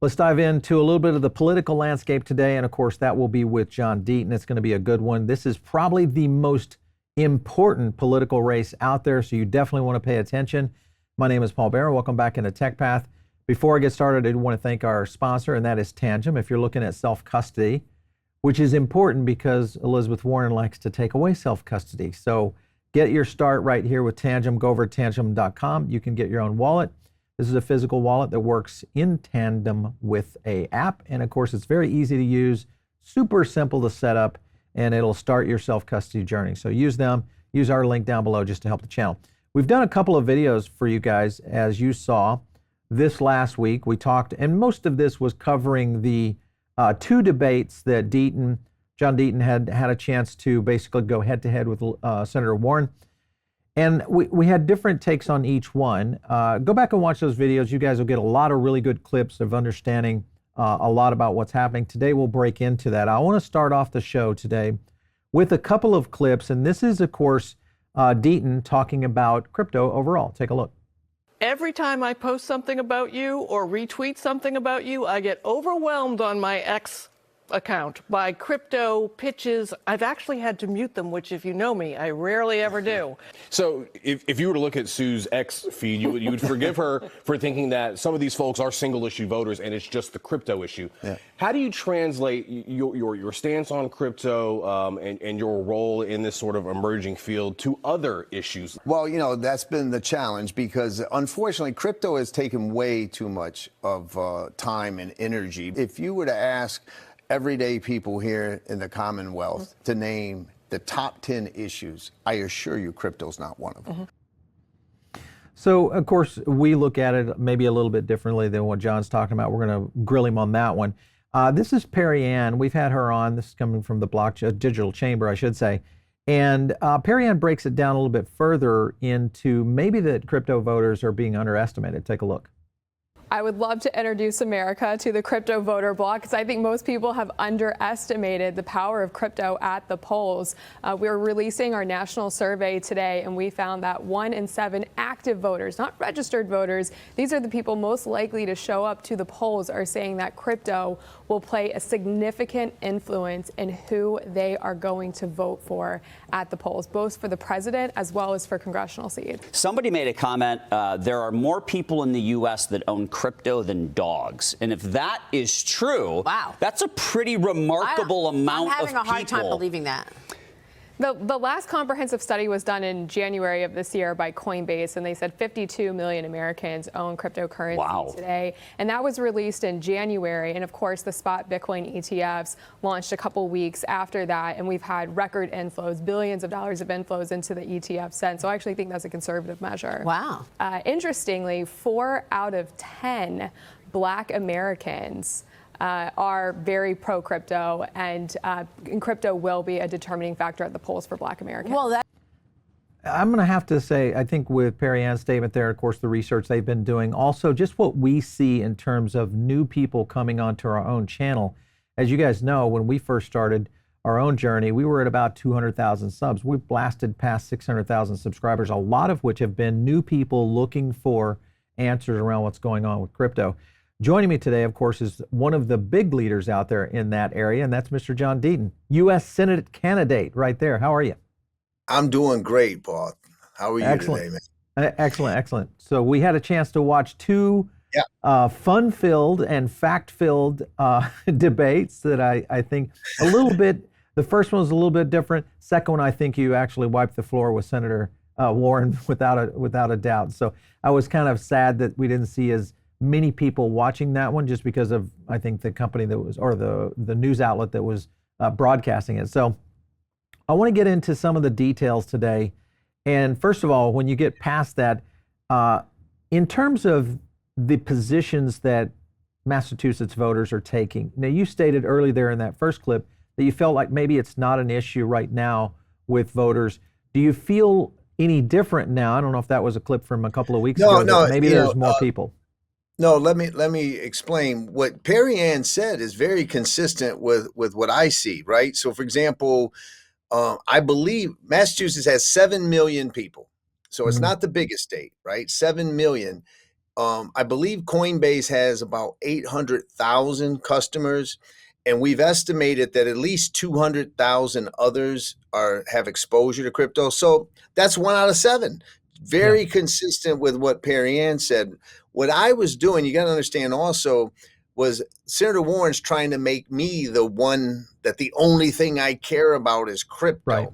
Let's dive into a little bit of the political landscape today. And of course, that will be with John Deaton. It's going to be a good one. This is probably the most important political race out there, so you definitely want to pay attention. My name is Paul Barron. Welcome back into Tech Path. Before I get started, I want to thank our sponsor, and that is Tangem. If you're looking at self-custody, which is important because Elizabeth Warren likes to take away self-custody. So get your start right here with Tangem. Go over to tangem.com. You can get your own wallet. This is a physical wallet that works in tandem with an app. And of course, it's very easy to use, super simple to set up, and it'll start your self-custody journey. So use them, use our link down below just to help the channel. We've done a couple of videos for you guys, as you saw this last week. We talked, and most of this was covering the two debates that John Deaton had a chance to basically go head-to-head with Senator Warren. And we had different takes on each one. Go back and watch those videos. You guys will get a lot of really good clips of understanding a lot about what's happening. Today we'll break into that. I want to start off the show today with a couple of clips, and this is, of course, Deaton talking about crypto overall. Take a look. Every time I post something about you or retweet something about you, I get overwhelmed on my X account by crypto pitches. I've actually had to mute them, which, if you know me, I rarely ever do. So if you were to look at Sue's X feed, you would forgive her for thinking that some of these folks are single issue voters and it's just the crypto issue. Yeah. How do you translate your stance on crypto and your role in this sort of emerging field to other issues? Well, you know, that's been the challenge because unfortunately crypto has taken way too much of time and energy. If you were to ask everyday people here in the Commonwealth to name the top 10 issues, I assure you crypto's not one of them. So, of course, we look at it maybe a little bit differently than what John's talking about. We're going to grill him on that one. This is Perry Ann. We've had her on. This is coming from the Digital Chamber, I should say. And Perry Ann breaks it down a little bit further into maybe that crypto voters are being underestimated. Take a look. I would love to introduce America to the crypto voter bloc because I think most people have underestimated the power of crypto at the polls. We're releasing our national survey today, and we found that 1 in 7 active voters, not registered voters, these are the people most likely to show up to the polls, are saying that crypto will play a significant influence in who they are going to vote for at the polls, both for the president as well as for congressional seats. Somebody made a comment, there are more people in the U.S. that own crypto than dogs. And if that is true, wow, that's a pretty remarkable amount of people. I'm having a hard time believing that. The last comprehensive study was done in January of this year by Coinbase, and they said 52 million Americans own cryptocurrency today. And that was released in January. And of course, the spot Bitcoin ETFs launched a couple weeks after that. And we've had record inflows, billions of dollars of inflows into the ETF since. So I actually think that's a conservative measure. Wow. Interestingly, 4 out of 10 Black Americans are very pro-crypto, and crypto will be a determining factor at the polls for Black Americans. Well, I'm going to have to say, I think with Perry Ann's statement there, of course, the research they've been doing, also just what we see in terms of new people coming onto our own channel. As you guys know, when we first started our own journey, we were at about 200,000 subs. We've blasted past 600,000 subscribers, a lot of which have been new people looking for answers around what's going on with crypto. Joining me today, of course, is one of the big leaders out there in that area, and that's Mr. John Deaton, U.S. Senate candidate right there. How are you? I'm doing great, Paul. How are you today, man? Excellent, excellent. So we had a chance to watch two fun-filled and fact-filled debates that I think a little bit, the first one was a little bit different. Second one, I think you actually wiped the floor with Senator Warren without a doubt. So I was kind of sad that we didn't see as many people watching that one just because of, I think, the company that was, or the news outlet that was broadcasting it. So I want to get into some of the details today. And first of all, when you get past that, in terms of the positions that Massachusetts voters are taking, now you stated early there in that first clip that you felt like maybe it's not an issue right now with voters. Do you feel any different now? I don't know if that was a clip from a couple of weeks ago. No, maybe there's more people. No, let me explain. What Perry Ann said is very consistent with what I see, right? So, for example, I believe Massachusetts has 7 million people. So it's not the biggest state, right? 7 million. I believe Coinbase has about 800,000 customers, and we've estimated that at least 200,000 others have exposure to crypto. So that's 1 out of 7. Very consistent with what Perry Ann said. What I was doing, you got to understand also, was Senator Warren's trying to make me the one that the only thing I care about is crypto. Right.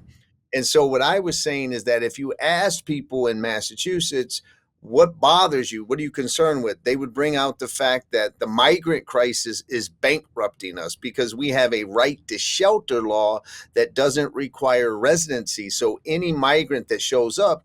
And so what I was saying is that if you ask people in Massachusetts, what bothers you? What are you concerned with? They would bring out the fact that the migrant crisis is bankrupting us because we have a right to shelter law that doesn't require residency. So any migrant that shows up,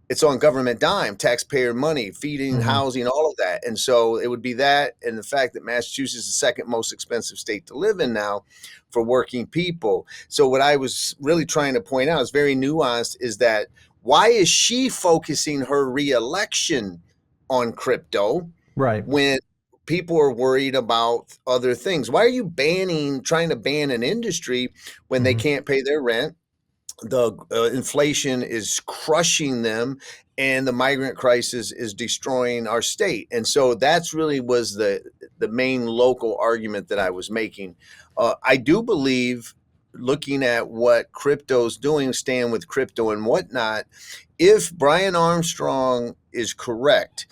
it's on government dime, taxpayer money, feeding, housing, all of that. And so it would be that, and the fact that Massachusetts is the second most expensive state to live in now for working people. So what I was really trying to point out is very nuanced, is that why is she focusing her reelection on crypto Right. when people are worried about other things? Why are you trying to ban an industry when they can't pay their rent? The inflation is crushing them, and the migrant crisis is destroying our state. And so that's really was the main local argument that I was making. I do believe, looking at what crypto's doing, staying with crypto and whatnot, if Brian Armstrong is correct,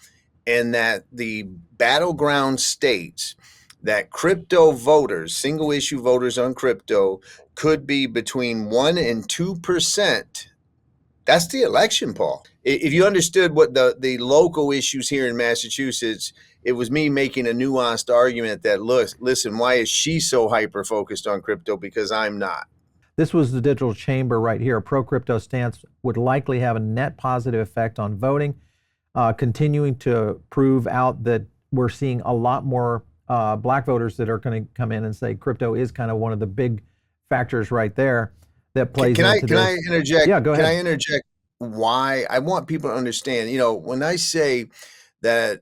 and that the battleground states that crypto voters, single issue voters on crypto, could be between 1% and 2%. That's the election, Paul. If you understood what the local issues here in Massachusetts, it was me making a nuanced argument that, look, listen, why is she so hyper focused on crypto? Because I'm not. This was the Digital Chamber right here. A pro-crypto stance would likely have a net positive effect on voting, continuing to prove out that we're seeing a lot more black voters that are going to come in and say crypto is kind of one of the big factors right there that plays into this. Can I interject? Yeah, go ahead. Can I interject why? I want people to understand, when I say that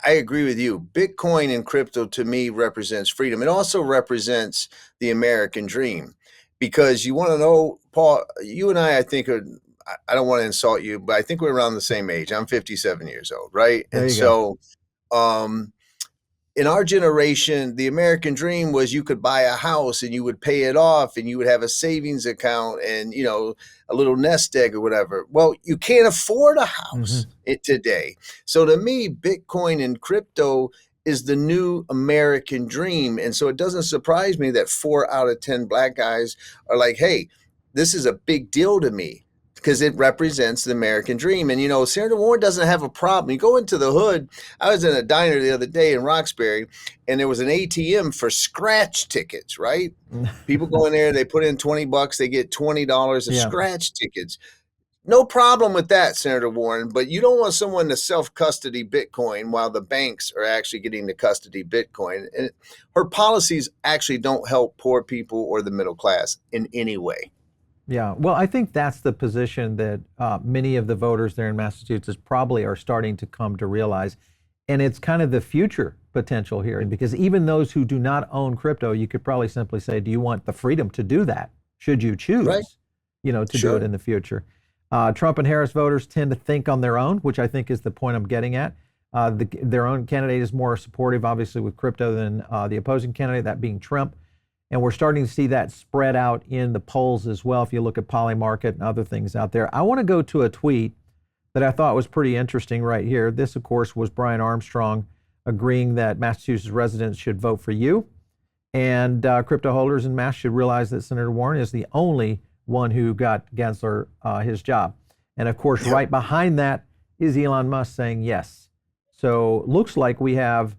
I agree with you, Bitcoin and crypto to me represents freedom. It also represents the American dream, because you want to know, Paul, you and I think I don't want to insult you, but I think we're around the same age. I'm 57 years old, right? There And you so, in our generation, the American dream was you could buy a house and you would pay it off and you would have a savings account and, a little nest egg or whatever. Well, you can't afford a house today. So to me, Bitcoin and crypto is the new American dream. And so it doesn't surprise me that 4 out of 10 black guys are like, hey, this is a big deal to me, because it represents the American dream. And, Senator Warren doesn't have a problem. You go into the hood. I was in a diner the other day in Roxbury, and there was an ATM for scratch tickets, right? People go in there, they put in $20, they get $20 of scratch tickets. No problem with that, Senator Warren, but you don't want someone to self-custody Bitcoin while the banks are actually getting to custody Bitcoin. And her policies actually don't help poor people or the middle class in any way. Yeah, well, I think that's the position that many of the voters there in Massachusetts probably are starting to come to realize. And it's kind of the future potential here. And because even those who do not own crypto, you could probably simply say, do you want the freedom to do that? Should you choose, to do it in the future? Trump and Harris voters tend to think on their own, which I think is the point I'm getting at. Their own candidate is more supportive, obviously, with crypto than the opposing candidate, that being Trump. And we're starting to see that spread out in the polls as well, if you look at Polymarket and other things out there. I want to go to a tweet that I thought was pretty interesting right here. This, of course, was Brian Armstrong agreeing that Massachusetts residents should vote for you. And crypto holders in Mass should realize that Senator Warren is the only one who got Gensler his job. And, of course, right behind that is Elon Musk saying yes. So looks like we have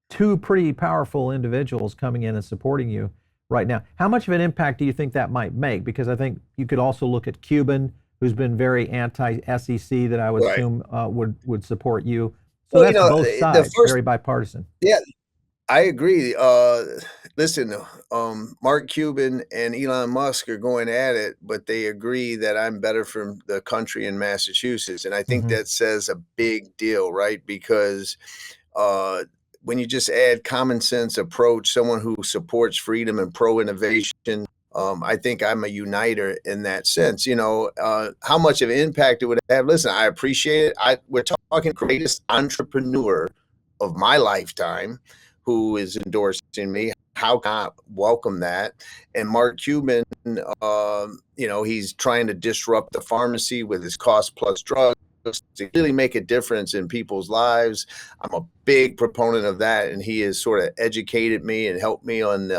two pretty powerful individuals coming in and supporting you right now. How much of an impact do you think that might make? Because I think you could also look at Cuban, who's been very anti-SEC, that I would assume would support you. So that's both sides, very bipartisan. Yeah, I agree. Listen, Mark Cuban and Elon Musk are going at it, but they agree that I'm better for the country in Massachusetts. And I think that says a big deal, right? Because when you just add common sense approach, someone who supports freedom and pro-innovation, I think I'm a uniter in that sense. How much of an impact it would have. Listen, I appreciate it. We're talking greatest entrepreneur of my lifetime who is endorsing me. How can I welcome that? And Mark Cuban, he's trying to disrupt the pharmacy with his cost plus drugs to really make a difference in people's lives. I'm a big proponent of that, and he has sort of educated me and helped me on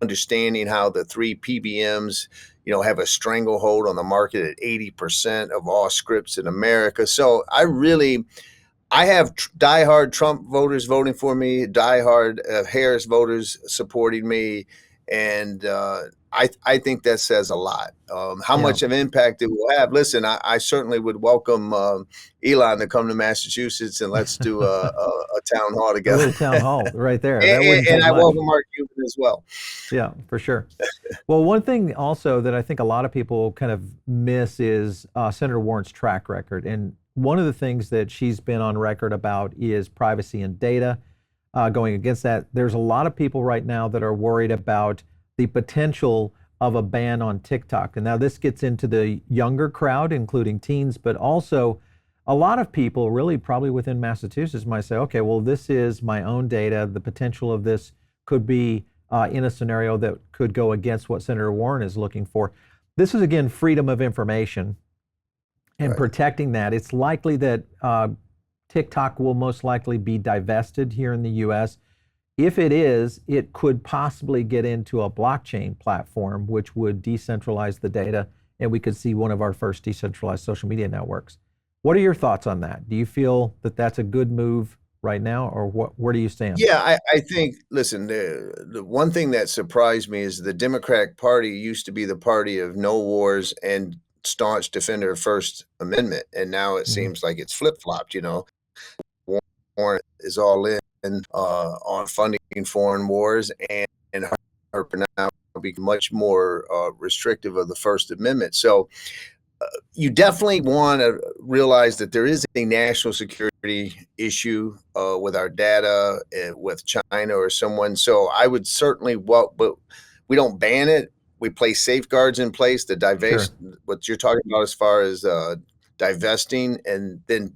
understanding how the 3 PBMs, have a stranglehold on the market at 80% of all scripts in America. So I have diehard Trump voters voting for me, diehard Harris voters supporting me, and I think that says a lot. How much of impact it will have? Listen, I certainly would welcome Elon to come to Massachusetts, and let's do a town hall A together. little town hall right there. That wouldn't and take I much. welcome Mark Cuban as well. Yeah, for sure. Well, one thing also that I think a lot of people kind of miss is Senator Warren's track record. And one of the things that she's been on record about is privacy and data. Going against that, there's a lot of people right now that are worried about the potential of a ban on TikTok. And now this gets into the younger crowd, including teens, but also a lot of people really probably within Massachusetts might say, okay, well, this is my own data. The potential of this could be in a scenario that could go against what Senator Warren is looking for. This is, again, freedom of information and protecting that. It's likely that TikTok will most likely be divested here in the U.S. If it is, it could possibly get into a blockchain platform, which would decentralize the data, and we could see one of our first decentralized social media networks. What are your thoughts on that? Do you feel that that's a good move right now, or where do you stand? Yeah, I think, listen, the one thing that surprised me is the Democratic Party used to be the party of no wars and staunch defender of First Amendment, and now it seems like it's flip-flopped. Warren is all in on funding foreign wars, and Harper now be much more restrictive of the First Amendment. So you definitely want to realize that there is a national security issue with our data, with China or someone. So I would certainly, but we don't ban it. We place safeguards in place to divest what you're talking about as far as divesting and then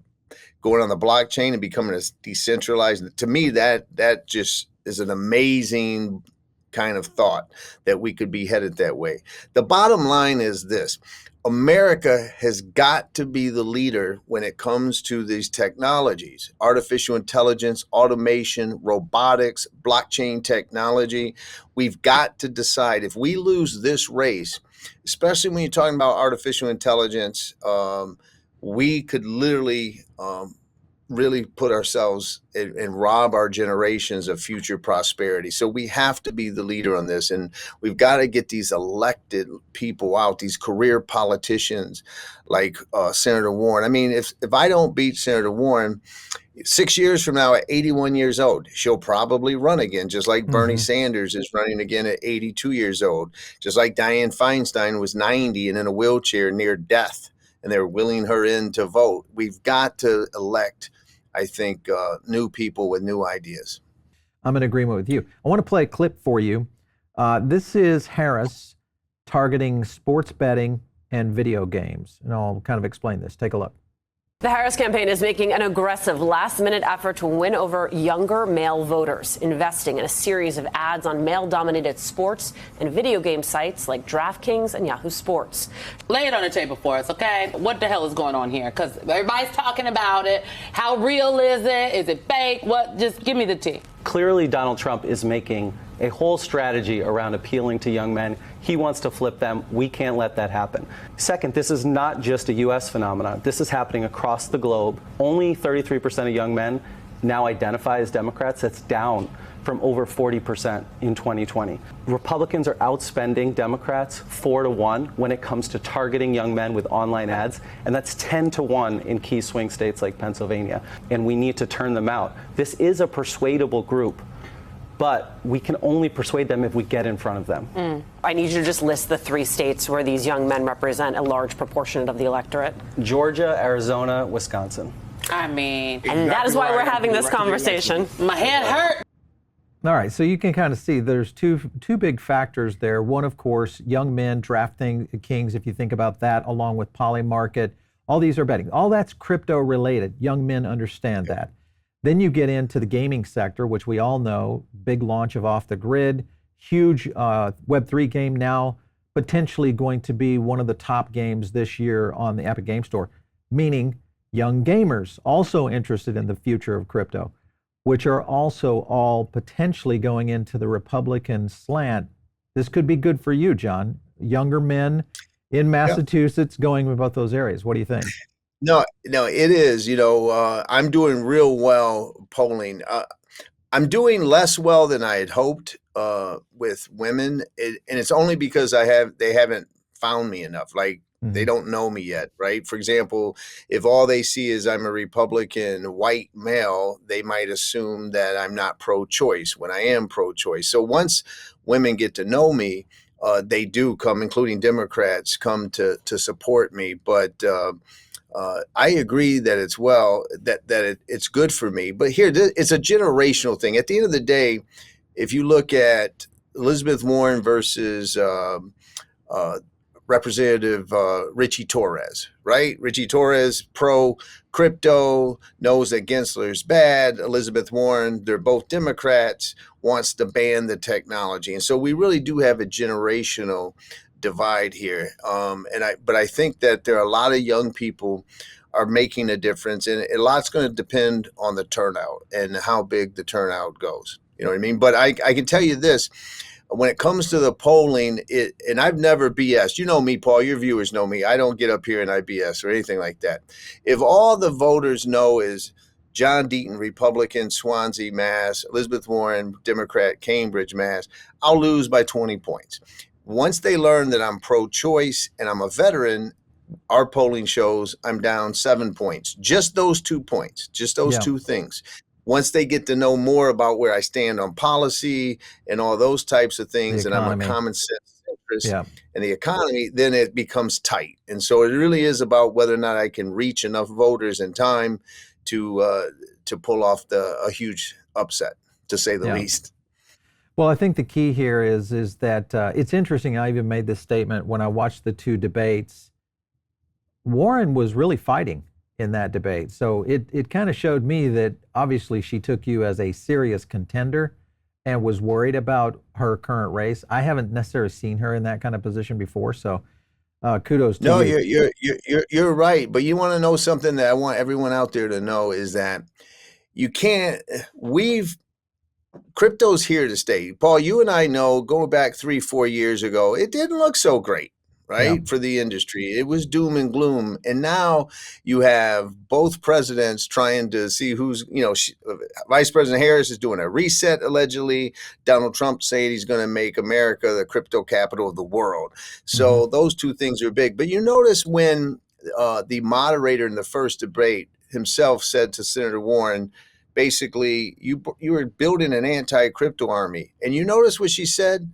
going on the blockchain and becoming a decentralized. To me, that just is an amazing kind of thought that we could be headed that way. The bottom line is this: America has got to be the leader when it comes to these technologies, artificial intelligence, automation, robotics, blockchain technology. We've got to decide if we lose this race, especially when you're talking about artificial intelligence, we could literally really put ourselves and rob our generations of future prosperity. So we have to be the leader on this, and we've got to get these elected people out, these career politicians like Senator Warren. I mean, if I don't beat Senator Warren, 6 years from now at 81 years old, she'll probably run again, just like Bernie Sanders is running again at 82 years old, just like Dianne Feinstein was 90 and in a wheelchair near death, and they're wheeling her in to vote. We've got to elect, I think, new people with new ideas. I'm in agreement with you. I want to play a clip for you. This is Harris targeting sports betting and video games. And I'll kind of explain this. Take a look. The Harris campaign is making an aggressive last-minute effort to win over younger male voters, investing in a series of ads on male-dominated sports and video game sites like DraftKings and Yahoo Sports. Lay it on the table for us, okay? What the hell is going on here? Because everybody's talking about it. How real is it? Is it fake? What? Just give me the tea. Clearly, Donald Trump is making a whole strategy around appealing to young men. He wants to flip them. We can't let that happen. Second, this is not just a U.S. phenomenon. This is happening across the globe. Only 33% of young men now identify as Democrats. That's down from over 40% in 2020. Republicans are outspending Democrats 4-1 when it comes to targeting young men with online ads, and that's 10-1 in key swing states like Pennsylvania. And we need to turn them out. This is a persuadable group, but we can only persuade them if we get in front of them. I need you to just list the 3 states where these young men represent a large proportion of the electorate. Georgia, Arizona, Wisconsin. I mean, And that is why we're having this conversation. My head hurt. All right, so you can kind of see there's two big factors there. One, of course, young men, DraftKings, if you think about that, along with Polymarket, all these are betting. All that's crypto related. Young men understand that. Then you get into the gaming sector, which we all know, big launch of Off the Grid, huge Web3 game now, potentially going to be one of the top games this year on the Epic Game Store, meaning young gamers also interested in the future of crypto, which are also all potentially going into the Republican slant. This could be good for you, John. Younger men in Massachusetts going in both those areas. What do you think? No, it is. I'm doing real well polling. I'm doing less well than I had hoped with women, and it's only because they haven't found me enough. Like they don't know me yet, right? For example, if all they see is I'm a Republican white male, they might assume that I'm not pro-choice when I am pro-choice. So once women get to know me, they do come, including Democrats, come to support me. But I agree that it's good for me. But here, it's a generational thing. At the end of the day, if you look at Elizabeth Warren versus Representative Richie Torres, right? Richie Torres, pro crypto, knows that Gensler is bad. Elizabeth Warren, they're both Democrats, wants to ban the technology. And so we really do have a generational divide here. But I think that there are a lot of young people are making a difference, and a lot's going to depend on the turnout and how big the turnout goes. You know what I mean? But I can tell you this. When it comes to the polling, and I've never BS. You know me, Paul. Your viewers know me. I don't get up here and I BS or anything like that. If all the voters know is John Deaton, Republican, Swansea, Mass, Elizabeth Warren, Democrat, Cambridge, Mass, I'll lose by 20 points. Once they learn that I'm pro-choice and I'm a veteran, our polling shows I'm down 7 points. Just those 2 points, just those two things. Once they get to know more about where I stand on policy and all those types of things, and I'm a common sense interest in the economy, then it becomes tight. And so it really is about whether or not I can reach enough voters in time to pull off a huge upset, to say the least. Well, I think the key here is that it's interesting. I even made this statement when I watched the two debates. Warren was really fighting in that debate. So it kind of showed me that obviously she took you as a serious contender and was worried about her current race. I haven't necessarily seen her in that kind of position before. So kudos to you. No, you're right. But you want to know something that I want everyone out there to know is that you can't, crypto's here to stay. Paul, you and I know going back 3-4 years ago, it didn't look so great. Right? For the industry. It was doom and gloom. And now you have both presidents trying to see who's, Vice President Harris is doing a reset, allegedly. Donald Trump saying he's going to make America the crypto capital of the world. So those two things are big. But you notice when the moderator in the first debate himself said to Senator Warren, basically, you were building an anti-crypto army. And you notice what she said?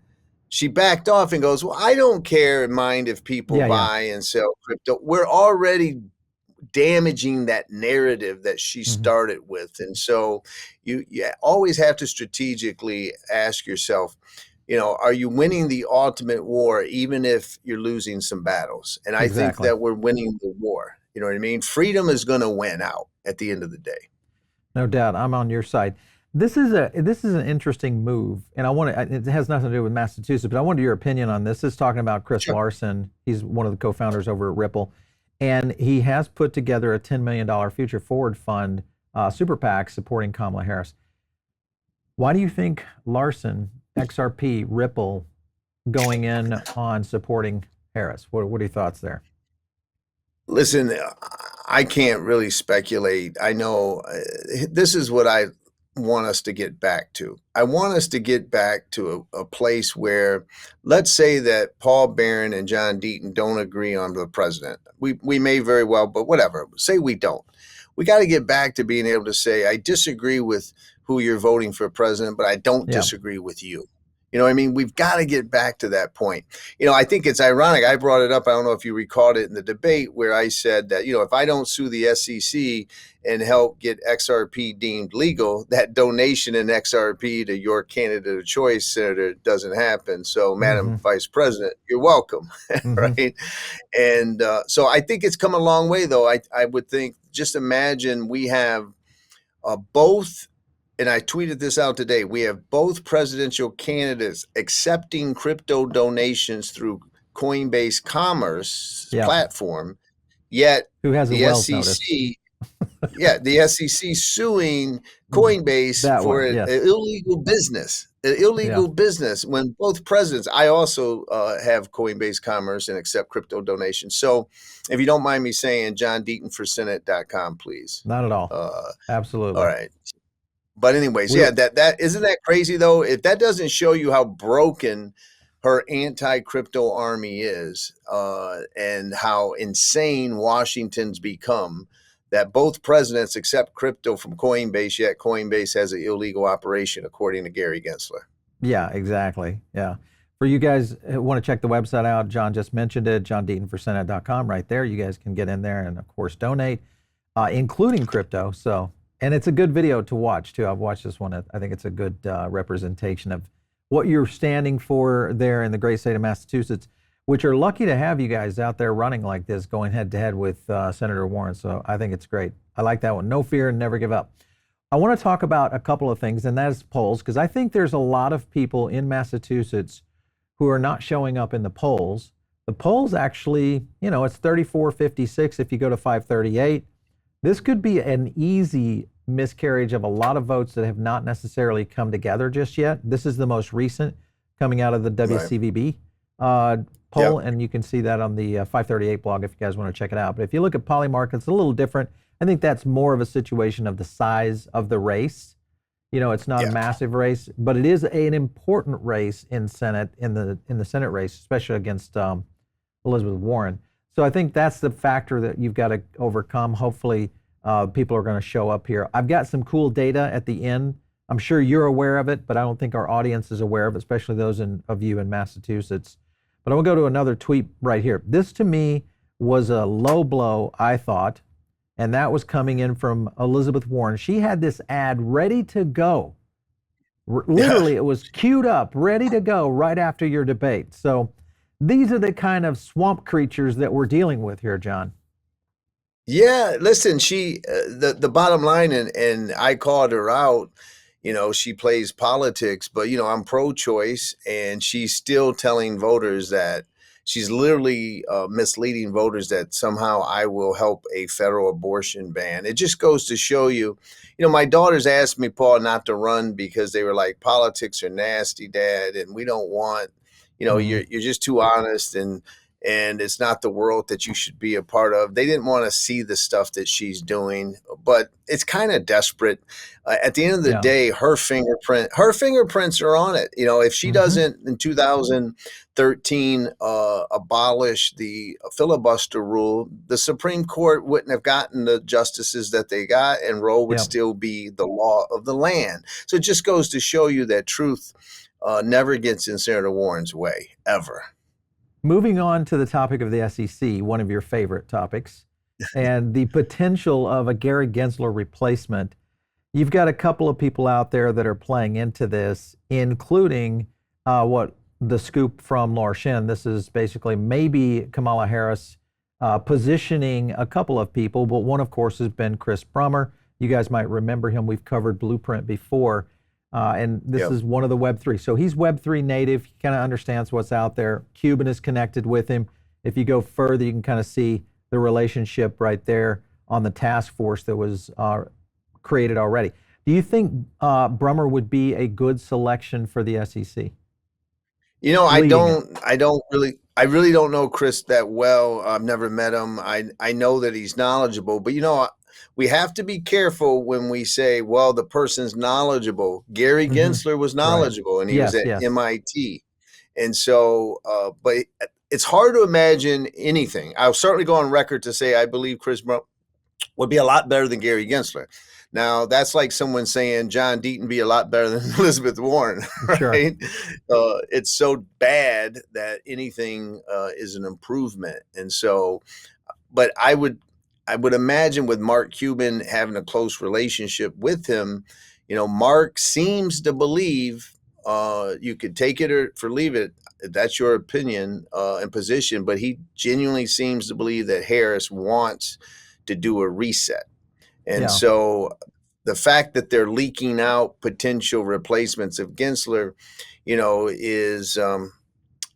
She backed off and goes, well, I don't care and mind if people buy and sell crypto. We're already damaging that narrative that she started with. And so you always have to strategically ask yourself, are you winning the ultimate war, even if you're losing some battles? And I think that we're winning the war. You know what I mean? Freedom is going to win out at the end of the day. No doubt. I'm on your side. This is an interesting move, and it has nothing to do with Massachusetts, but I wanted your opinion on this. This is talking about Chris Larson. He's one of the co-founders over at Ripple, and he has put together a $10 million Future Forward Fund super PAC supporting Kamala Harris. Why do you think Larson, XRP, Ripple, going in on supporting Harris? What are your thoughts there? Listen, I can't really speculate. I know this is what I want us to get back to. I want us to get back to a place where, let's say that Paul Barron and John Deaton don't agree on the president. We may very well, but whatever. Say we don't. We got to get back to being able to say, I disagree with who you're voting for president, but I don't disagree with you. You know what I mean? We've got to get back to that point. You know, I think it's ironic. I brought it up. I don't know if you recalled it in the debate where I said that, you know, if I don't sue the SEC and help get XRP deemed legal, that donation in XRP to your candidate of choice, Senator, doesn't happen. So, Madam Vice President, you're welcome, right? And so I think it's come a long way, though. I would think, just imagine we have both, and I tweeted this out today, we have both presidential candidates accepting crypto donations through Coinbase Commerce platform, yet Who has a the Wells SEC, notice? the SEC suing Coinbase That for one, yes. an illegal business when both presidents, I also have Coinbase Commerce and accept crypto donations. So if you don't mind me saying, JohnDeatonForSenate.com, please. Not at all. Absolutely. All right. But anyways, yeah, that isn't that crazy though? If that doesn't show you how broken her anti-crypto army is, and how insane Washington's become, that both presidents accept crypto from Coinbase, yet Coinbase has an illegal operation, according to Gary Gensler. Yeah, exactly. Yeah. For you guys who want to check the website out, John just mentioned it, JohnDeatonForSenate.com right there. You guys can get in there and, of course, donate, including crypto. So, and it's a good video to watch, too. I've watched this one. I think it's a good representation of what you're standing for there in the great state of Massachusetts, which are lucky to have you guys out there running like this, going head-to-head with Senator Warren. So I think it's great. I like that one. No fear and never give up. I want to talk about a couple of things, and that is polls, because I think there's a lot of people in Massachusetts who are not showing up in the polls. The polls actually, you know, it's 34-56 if you go to 538. This could be an easy miscarriage of a lot of votes that have not necessarily come together just yet. This is the most recent coming out of the WCVB poll, and you can see that on the 538 blog if you guys want to check it out. But if you look at Polymarket, it's a little different. I think that's more of a situation of the size of the race. You know, it's not a massive race, but it is an important race in Senate, in the Senate race, especially against Elizabeth Warren. So I think that's the factor that you've got to overcome. Hopefully, people are going to show up here. I've got some cool data at the end. I'm sure you're aware of it, but I don't think our audience is aware of it, especially those of you in Massachusetts. But I'm going to go to another tweet right here. This, to me, was a low blow, I thought, and that was coming in from Elizabeth Warren. She had this ad ready to go. Literally, it was queued up, ready to go right after your debate. So these are the kind of swamp creatures that we're dealing with here, John. Yeah, listen, she the bottom line, and I called her out. You know, she plays politics, but you know, I'm pro-choice, and she's still telling voters that she's literally misleading voters that somehow I will help a federal abortion ban. It just goes to show you, you know, my daughters asked me, Paul, not to run because they were like, politics are nasty, Dad, and we don't want, you know, you're just too honest, and it's not the world that you should be a part of. They didn't want to see the stuff that she's doing, but it's kind of desperate. At the end of the day, her fingerprints are on it. You know, if she doesn't in 2013 abolish the filibuster rule, the Supreme Court wouldn't have gotten the justices that they got, and Roe would still be the law of the land. So it just goes to show you that truth never gets in Senator Warren's way, ever. Moving on to the topic of the SEC, one of your favorite topics, and the potential of a Gary Gensler replacement. You've got a couple of people out there that are playing into this, including what the scoop from Laura Shin. This is basically maybe Kamala Harris positioning a couple of people, but one, of course, has been Chris Brummer. You guys might remember him. We've covered Blueprint before. And this is one of the Web3. So he's Web3 native. He kind of understands what's out there. Cuban is connected with him. If you go further, you can kind of see the relationship right there on the task force that was created already. Do you think Brummer would be a good selection for the SEC? You know, I really don't know Chris that well. I've never met him. I know that he's knowledgeable, but you know, we have to be careful when we say, well, the person's knowledgeable. Gary Gensler was knowledgeable, and he was at MIT. And so, but it's hard to imagine anything. I'll certainly go on record to say I believe Chris would be a lot better than Gary Gensler. Now, that's like someone saying John Deaton be a lot better than Elizabeth Warren, right? Sure. It's so bad that anything is an improvement. And so, but I would imagine with Mark Cuban having a close relationship with him, Mark seems to believe, you could take it or leave it, that's your opinion and position, but he genuinely seems to believe that Harris wants to do a reset. And so the fact that they're leaking out potential replacements of Gensler, is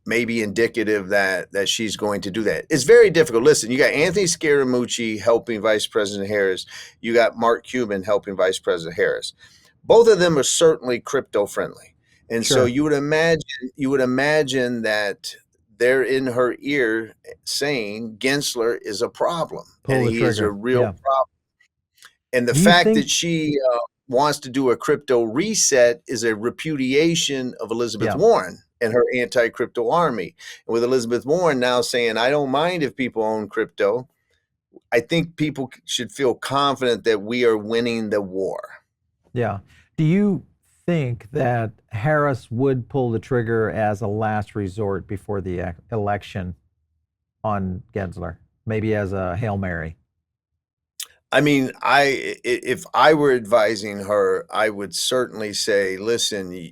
maybe indicative that she's going to do that. It's very difficult. Listen, you got Anthony Scaramucci helping Vice President Harris. You got Mark Cuban helping Vice President Harris. Both of them are certainly crypto friendly. And so you would imagine that they're in her ear saying Gensler is a problem. And he is a real problem. And the fact that she wants to do a crypto reset is a repudiation of Elizabeth Warren and her anti-crypto army. And with Elizabeth Warren now saying, I don't mind if people own crypto, I think people should feel confident that we are winning the war. Yeah. Do you think that Harris would pull the trigger as a last resort before the election on Gensler, maybe as a Hail Mary? I mean, if I were advising her, I would certainly say, listen,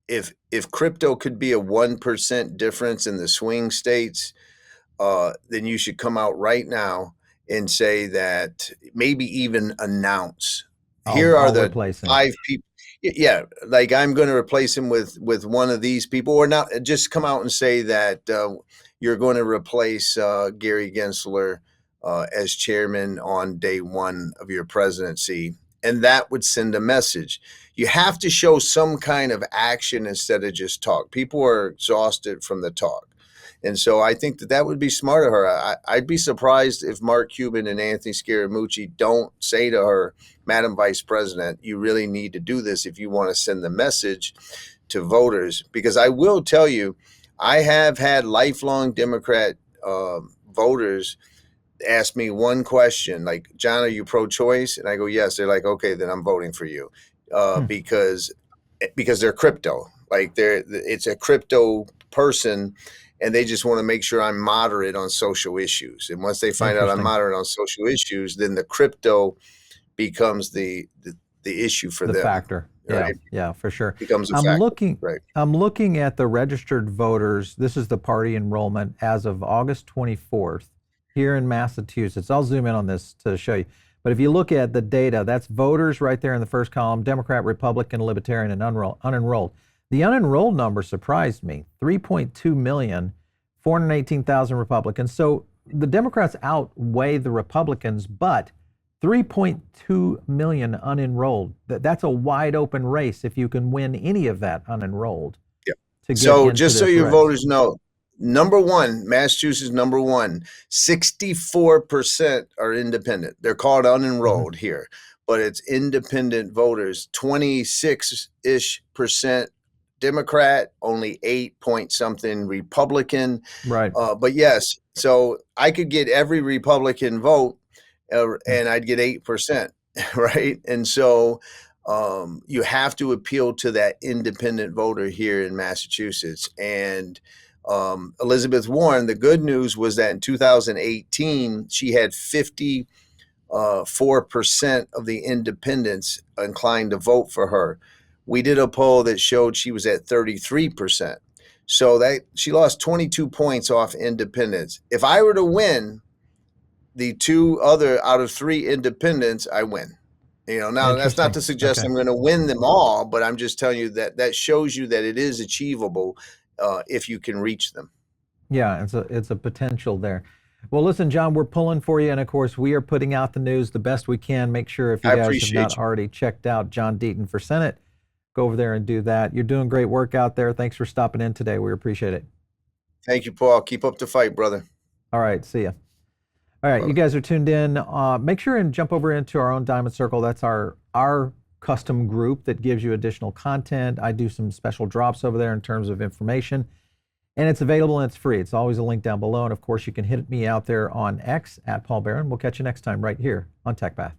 if crypto could be a 1% difference in the swing states, then you should come out right now and say that, maybe even announce, here are the 5 people. Yeah, like I'm going to replace him with one of these people, or not. Just come out and say that you're going to replace Gary Gensler as chairman on day 1 of your presidency, and that would send a message. You have to show some kind of action instead of just talk. People are exhausted from the talk. And so I think that would be smart of her. I'd be surprised if Mark Cuban and Anthony Scaramucci don't say to her, Madam Vice President, you really need to do this if you want to send the message to voters. Because I will tell you, I have had lifelong Democrat voters ask me one question, like, John, are you pro-choice? And I go, yes. They're like, okay, then I'm voting for you because they're crypto. Like it's a crypto person. And they just want to make sure I'm moderate on social issues. And once they find out I'm moderate on social issues, then the crypto becomes the issue for them. The factor. Right? Yeah, for sure. Becomes a factor. I'm looking at the registered voters. This is the party enrollment as of August 24th here in Massachusetts. I'll zoom in on this to show you. But if you look at the data, that's voters right there in the first column, Democrat, Republican, Libertarian, and unenrolled. The unenrolled number surprised me, 3.2 million, 418,000 Republicans. So the Democrats outweigh the Republicans, but 3.2 million unenrolled. That's a wide open race if you can win any of that unenrolled. Yeah. So just so your voters know, number 1, Massachusetts, number 1, 64% are independent. They're called unenrolled here, but it's independent voters, 26-ish% Democrat, only 8 point something Republican. Right. But yes, so I could get every Republican vote and I'd get 8%. Right. And so you have to appeal to that independent voter here in Massachusetts. And Elizabeth Warren, the good news was that in 2018, she had 54% of the independents inclined to vote for her. We did a poll that showed she was at 33%. So that she lost 22 points off independents. If I were to win the 2 other out of 3 independents, I win. Now that's not to suggest I'm going to win them all, but I'm just telling you that shows you that it is achievable if you can reach them. Yeah, it's a potential there. Well, listen, John, we're pulling for you, and of course, we are putting out the news the best we can. Make sure if you guys have not already checked out John Deaton for Senate, go over there and do that. You're doing great work out there. Thanks for stopping in today. We appreciate it. Thank you, Paul. Keep up the fight, brother. All right, see ya. All right, you guys are tuned in. Make sure and jump over into our own Diamond Circle. That's our custom group that gives you additional content. I do some special drops over there in terms of information. and it's available and it's free. It's always a link down below. And of course, you can hit me out there on X at Paul Barron. We'll catch you next time right here on TechPath.